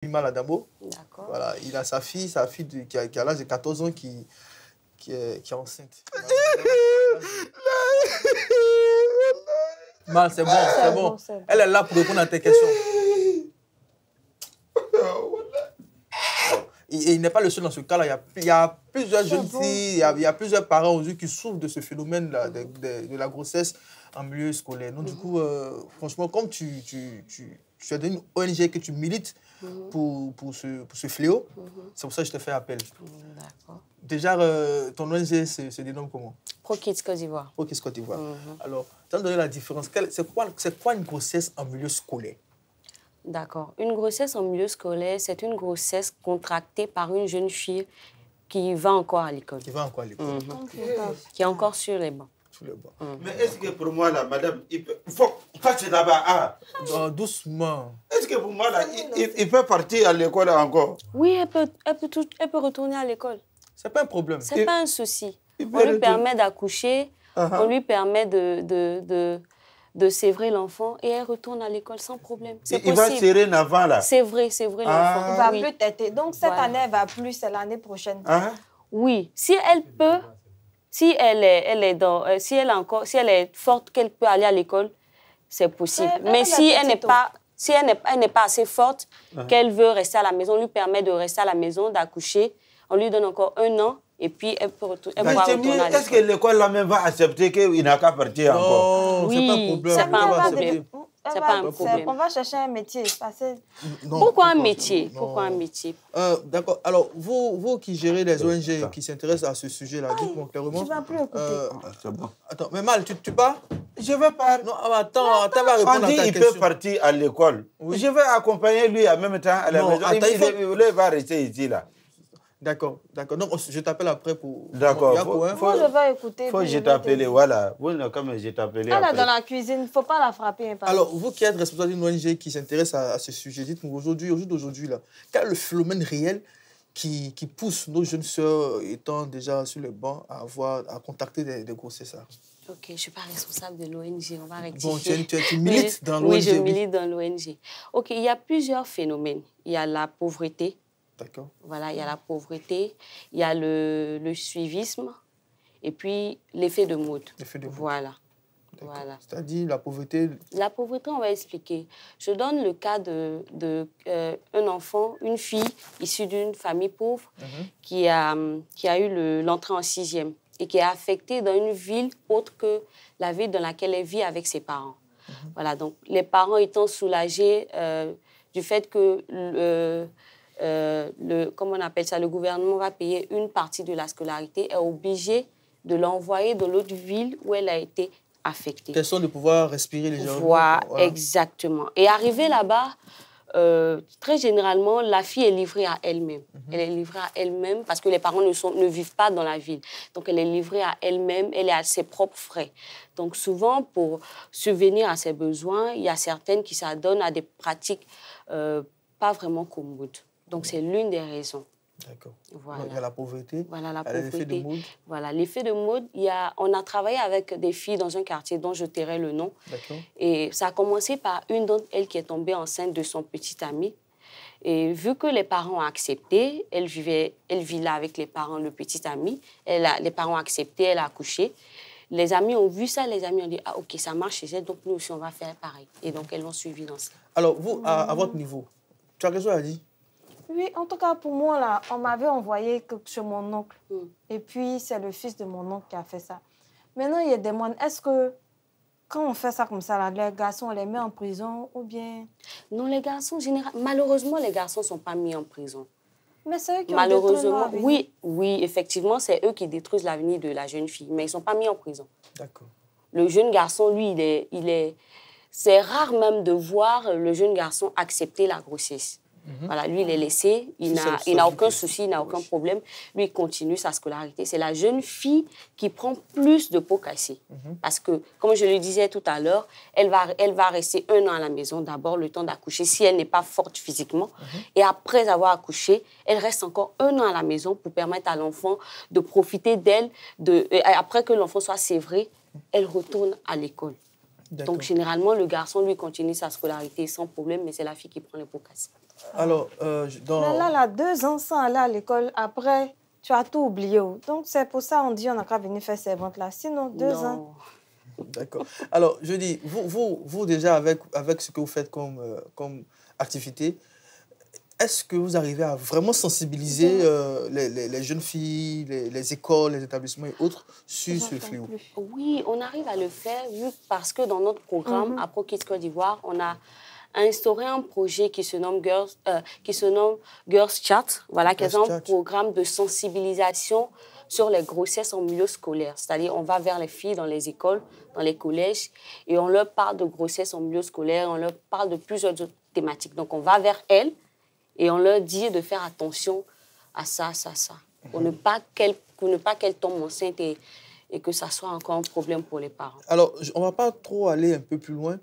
Mal à Damo. D'accord. Voilà, il a sa fille qui a l'âge de 14 ans qui est enceinte. Mal, c'est bon, c'est bon. Elle est là pour répondre à tes questions. Et il n'est pas le seul dans ce cas-là. Il y a plusieurs jeunes filles, il y a plusieurs parents aujourd'hui qui souffrent de ce phénomène-là, de la grossesse en milieu scolaire. Donc, du coup, franchement, comme tu as une ONG que tu milites pour ce fléau, c'est pour ça que je te fais appel. D'accord. Déjà, ton ONG se dénomme comment? Pro Kids Côte d'Ivoire. Pro Kids Côte d'Ivoire. Alors, tu as donné la différence. C'est quoi une grossesse en milieu scolaire? D'accord. Une grossesse en milieu scolaire, c'est une grossesse contractée par une jeune fille qui va encore à l'école. Qui va encore à l'école. Qui est encore sur les bancs. Mais est-ce que pour moi, là, madame, il faut passer là-bas. Doucement. Est-ce que pour moi, là, il peut partir à l'école encore? Oui, elle peut retourner à l'école. C'est pas un problème. C'est pas un souci. On lui permet d'accoucher, on lui permet de sévrer l'enfant et elle retourne à l'école sans problème. C'est possible. Il va serrer un avant, là. C'est vrai l'enfant. Il va plus têter. Donc, cette année, elle va plus, c'est l'année prochaine. Oui, si elle peut, si elle est forte, qu'elle peut aller à l'école, c'est possible. Mais si elle n'est pas assez forte, qu'elle veut rester à la maison, on lui permet de rester à la maison, d'accoucher, on lui donne encore 1 an. Et puis, elle pourra retourner à l'école. Est-ce que l'école là-même va accepter qu'il n'a qu'à partir encore? Non, oui, c'est pas un problème. C'est pas un problème. On va chercher un métier. Pourquoi un métier? Pourquoi un métier? D'accord. Alors, vous qui gérez les ONG qui s'intéressent à ce sujet-là, dites-moi clairement. Tu vas plus écouter. C'est bon. Attends, mais Mal, tu pars? Je vais partir. Non, attends, va répondre à ta question. Il peut partir à l'école. Oui. Je vais accompagner lui en même temps à la maison. Il va rester ici, là. D'accord. Donc, je t'appelle après pour... D'accord. Je vais écouter. Faut que je t'appelle, voilà. Comme je t'appelle. Elle est dans la cuisine, il ne faut pas la frapper. Alors, vous qui êtes responsable d'une ONG qui s'intéresse à ce sujet, dites-moi aujourd'hui, là, quel est le phénomène réel qui pousse nos jeunes sœurs, étant déjà sur le banc, à contacter des grossesses? Ok, je ne suis pas responsable de l'ONG, on va rectifier. Bon, tu milites dans l'ONG. Oui, je milite dans l'ONG. Ok, il y a plusieurs phénomènes. Il y a la pauvreté. D'accord. Voilà, il y a la pauvreté, il y a le suivisme et puis l'effet de mode. Voilà. C'est-à-dire la pauvreté. La pauvreté, on va expliquer. Je donne le cas un enfant, une fille issue d'une famille pauvre qui a eu l'entrée en 6e et qui est affectée dans une ville autre que la ville dans laquelle elle vit avec ses parents. Voilà, donc les parents étant soulagés du fait que comment on appelle ça, le gouvernement va payer une partie de la scolarité, est obligé de l'envoyer dans l'autre ville où elle a été affectée. Question de pouvoir respirer légèrement. Voilà, exactement. Et arrivé là-bas, très généralement, la fille est livrée à elle-même. Elle est livrée à elle-même parce que les parents ne vivent pas dans la ville. Donc, elle est livrée à elle-même, elle est à ses propres frais. Donc, souvent, pour subvenir à ses besoins, il y a certaines qui s'adonnent à des pratiques pas vraiment commodes. Donc, c'est l'une des raisons. D'accord. Voilà. Il y a la pauvreté. Voilà, la pauvreté. L'effet de mode. Voilà, l'effet de mode. On a travaillé avec des filles dans un quartier dont je tairai le nom. D'accord. Et ça a commencé par une d'entre elles qui est tombée enceinte de son petit ami. Et vu que les parents ont accepté, elle vit là avec les parents, le petit ami. Les parents ont accepté, elle a accouché. Les amis ont vu ça, les amis ont dit « Ah, ok, ça marche chez elle, donc nous aussi, on va faire pareil. » Et donc, elles l'ont suivi dans ça. Alors, vous, à votre niveau, tu as raison à dire? Oui, en tout cas, pour moi, là, on m'avait envoyé chez mon oncle. Et puis, c'est le fils de mon oncle qui a fait ça. Maintenant, il y a des demande, est-ce que quand on fait ça comme ça, là, les garçons, on les met en prison ou bien... Non, les garçons, malheureusement, les garçons ne sont pas mis en prison. Mais c'est eux qui malheureusement, oui, effectivement, c'est eux qui détruisent l'avenir de la jeune fille. Mais ils ne sont pas mis en prison. D'accord. Le jeune garçon, lui, c'est rare même de voir le jeune garçon accepter la grossesse. Voilà, lui, il est laissé, il n'a aucun souci, il n'a aucun problème. Lui, il continue sa scolarité. C'est la jeune fille qui prend plus de pots cassés. Parce que, comme je le disais tout à l'heure, elle va rester 1 an à la maison, d'abord le temps d'accoucher, si elle n'est pas forte physiquement. Et après avoir accouché, elle reste encore 1 an à la maison pour permettre à l'enfant de profiter d'elle. Après que l'enfant soit sévré, elle retourne à l'école. Donc, généralement, le garçon, lui, continue sa scolarité sans problème, mais c'est la fille qui prend les pots cassés. Alors, Mais là, 2 ans sans aller à l'école, après, tu as tout oublié. Donc, c'est pour ça qu'on dit on n'a qu'à venir faire ces ventes-là. Sinon, 2 ans... D'accord. Alors, je dis, vous déjà, avec ce que vous faites comme activité, est-ce que vous arrivez à vraiment sensibiliser les jeunes filles, les écoles, les établissements et autres sur ce fléau? Oui, on arrive à le faire parce que dans notre programme, à Pro Kids Côte d'Ivoire, on a instauré un projet qui se nomme Girls Chat, voilà, qui est un programme de sensibilisation sur les grossesses en milieu scolaire. C'est-à-dire, on va vers les filles dans les écoles, dans les collèges, et on leur parle de grossesse en milieu scolaire, on leur parle de plusieurs autres thématiques. Donc, on va vers elles et on leur dit de faire attention à ça, pour ne pas qu'elles tombent enceintes et que ça soit encore un problème pour les parents. Alors, on ne va pas trop aller un peu plus loin.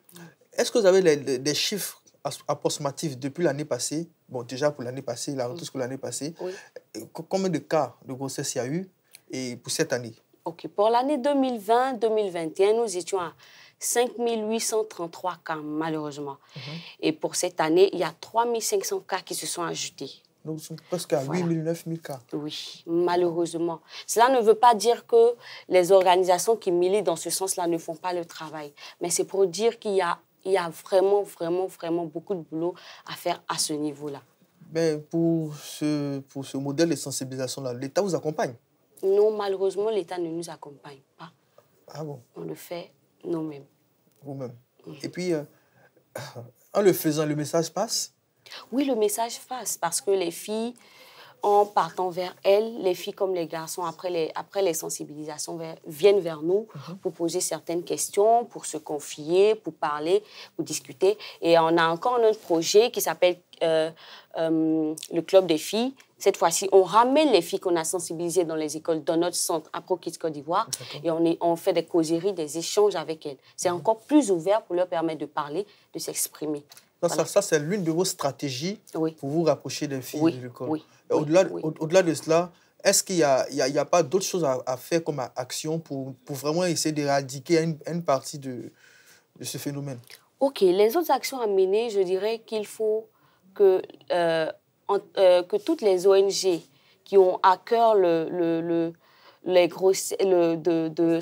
Est-ce que vous avez des chiffres approximatifs depuis l'année passée? Bon, déjà pour l'année passée, la rentrée scolaire l'année passée. Oui. Combien de cas de grossesse il y a eu et pour cette année? OK. Pour l'année 2020-2021, nous étions à 5 833 cas, malheureusement. Et pour cette année, il y a 3 500 cas qui se sont ajoutés. Donc, nous sommes presque à 8 000, 9 000 cas. Oui, malheureusement. Cela ne veut pas dire que les organisations qui militent dans ce sens-là ne font pas le travail. Mais c'est pour dire qu'il y a vraiment beaucoup de boulot à faire à ce niveau-là. Mais pour ce modèle de sensibilisation-là, l'État vous accompagne? Non, malheureusement, l'État ne nous accompagne pas. Ah bon? On le fait nous-mêmes. Vous-même. Et puis, en le faisant, le message passe? Oui, le message passe parce que les filles, en partant vers elles, les filles comme les garçons, après les sensibilisations, viennent vers nous pour poser certaines questions, pour se confier, pour parler, pour discuter. Et on a encore notre projet qui s'appelle le Club des filles. Cette fois-ci, on ramène les filles qu'on a sensibilisées dans les écoles, dans notre centre à Pro Kids Côte d'Ivoire, et on fait des causeries, des échanges avec elles. C'est encore plus ouvert pour leur permettre de parler, de s'exprimer. Voilà. Ça c'est l'une de vos stratégies pour vous rapprocher des filles de l'école. Oui. Au-delà de cela, est-ce qu'il n'y a pas d'autres choses à faire comme action pour vraiment essayer d'éradiquer une partie de ce phénomène? OK. Les autres actions à mener, je dirais qu'il faut que toutes les ONG qui ont à cœur de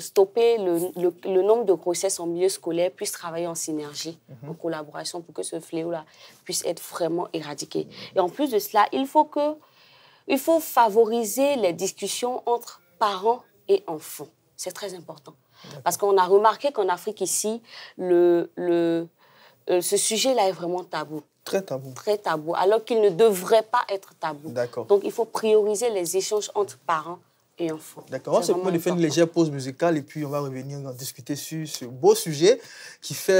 stopper le nombre de grossesses en milieu scolaire puissent travailler en synergie, en collaboration pour que ce fléau-là puisse être vraiment éradiqué. Et en plus de cela, il faut favoriser les discussions entre parents et enfants. C'est très important. Parce qu'on a remarqué qu'en Afrique ici, ce sujet-là est vraiment tabou. Très tabou. Très tabou, alors qu'il ne devrait pas être tabou. Donc, il faut prioriser les échanges entre parents et enfants. D'accord. On va se prendre une légère pause musicale et puis on va revenir en discuter sur ce beau sujet qui fait...